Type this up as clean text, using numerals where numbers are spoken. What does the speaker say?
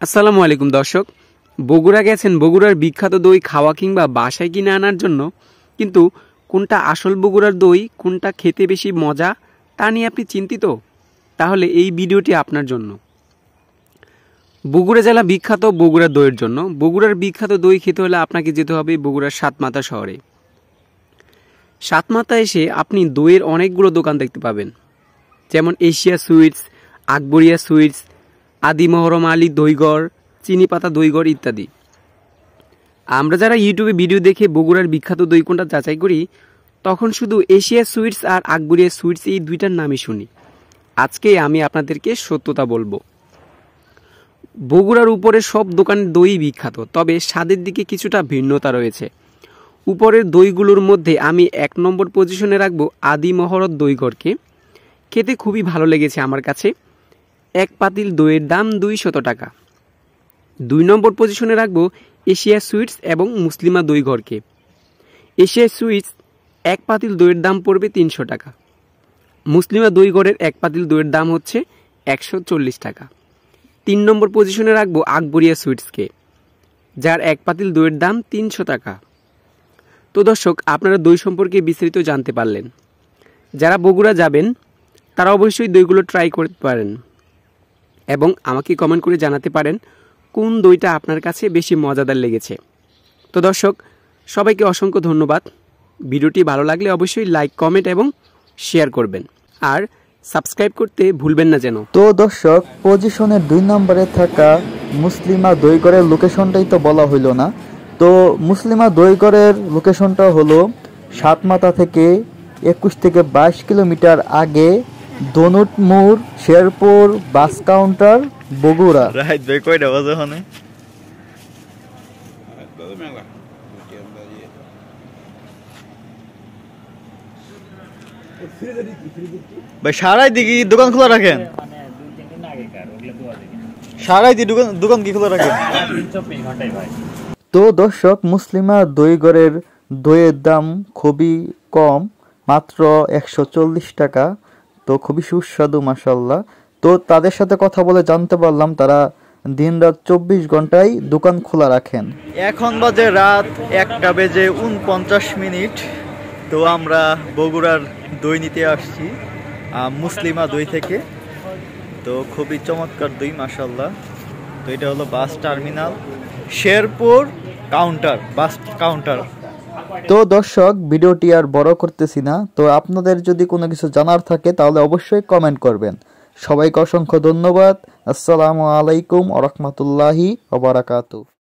আসসালামু আলাইকুম দর্শক। বগুড়া গেছেন বগুড়ার বিখ্যাত দই খাওয়া কিংবা বাসায় কিনে আনার জন্য, কিন্তু কোনটা আসল বগুড়ার দই, কোনটা খেতে বেশি মজা তা নিয়ে আপনি চিন্তিত? তাহলে এই ভিডিওটি আপনার জন্য। বগুড়া জেলা বিখ্যাত বগুড়ার দইয়ের জন্য। বগুড়ার বিখ্যাত দই খেতে হলে আপনাকে যেতে হবে বগুড়ার সাতমাথা শহরে। সাতমাথা এসে আপনি দইয়ের অনেকগুলো দোকান দেখতে পাবেন, যেমন এশিয়া সুইটস, আকবরিয়া সুইটস, আদি মহরম আলী দইঘর, চিনিপাতা দইঘর ইত্যাদি। আমরা যারা ইউটিউবে ভিডিও দেখে বগুড়ার বিখ্যাত দই কোনটা যাচাই করি, তখন শুধু এশিয়া সুইটস আর আকবরিয়া সুইটস এই দুইটার নামই শুনি। আজকে আমি আপনাদেরকে সত্যতা বলবো। বগুড়ার উপরে সব দোকানের দই বিখ্যাত, তবে স্বাদের দিকে কিছুটা ভিন্নতা রয়েছে। উপরের দইগুলোর মধ্যে আমি 1 নম্বর পজিশনে রাখবো আদি মহরত দইঘরকে। খেতে খুবই ভালো লেগেছে আমার কাছে। এক পাতিল দইয়ের দাম 200 টাকা। 2 নম্বর পজিশনে রাখবো এশিয়া সুইটস এবং মুসলিমা দইঘরকে। এশিয়া সুইটস এক পাতিল দইয়ের দাম পড়বে 300 টাকা। মুসলিমা দইঘরের এক পাতিল দইয়ের দাম হচ্ছে 140 টাকা। 3 নম্বর পজিশনে রাখবো আকবরিয়া সুইটসকে, যার এক পাতিল দইয়ের দাম 300 টাকা। তো দর্শক, আপনারা দই সম্পর্কে বিস্তারিত জানতে পারলেন। যারা বগুড়া যাবেন তারা অবশ্যই দইগুলো ট্রাই করতে পারেন এবং আমাকে কমেন্ট করে জানাতে পারেন কোন দইটা আপনার কাছে বেশি মজাদার লেগেছে। তো দর্শক, সবাইকে অসংখ্য ধন্যবাদ। ভিডিওটি ভালো লাগলে অবশ্যই লাইক, কমেন্ট এবং শেয়ার করবেন, আর সাবস্ক্রাইব করতে ভুলবেন না যেন। তো দর্শক, পজিশনের 2 নম্বরে থাকা মুসলিমা দইঘরের লোকেশনটাই তো বলা হইল না। তো মুসলিমা দইঘরের লোকেশনটা হলো সাতমাথা থেকে 21 থেকে 22 কিলোমিটার আগে, দনুট মোড়, Sherpur bus counter, Bogura. Right ভাই কয়টা বাজে ওখানে? ভাই সারাই দিকে দোকান খোলা রাখেন? সারাই দি দোকান কি খোলা রাখেন? তো দর্শক, মুসলিমা দইঘরের দইয়ের দাম খুবই কম, মাত্র 140 টাকা। তো খুবই সুস্বাদু মাশাআল্লাহ। তো তাদের সাথে কথা বলে জানতে পারলাম তারা দিনরাত 24 ঘন্টায় দোকান খোলা রাখেন। এখন বাজে রাত 1:49। তো আমরা বগুড়ার দই নিতে আসছি মুসলিমা দই থেকে। তো খুবই চমৎকার দই মাশাআল্লাহ। তো এটা হলো bus terminal, Sherpur counter, bus counter. তো দর্শক, ভিডিওটি আর বড় করতেছি না। তো আপনাদের যদি কোনো কিছু জানার থাকে তাহলে অবশ্যই কমেন্ট করবেন। সবাইকে অসংখ্য ধন্যবাদ। আসসালামু আলাইকুম ওয়া রাহমাতুল্লাহি ওয়া বারাকাতুহু।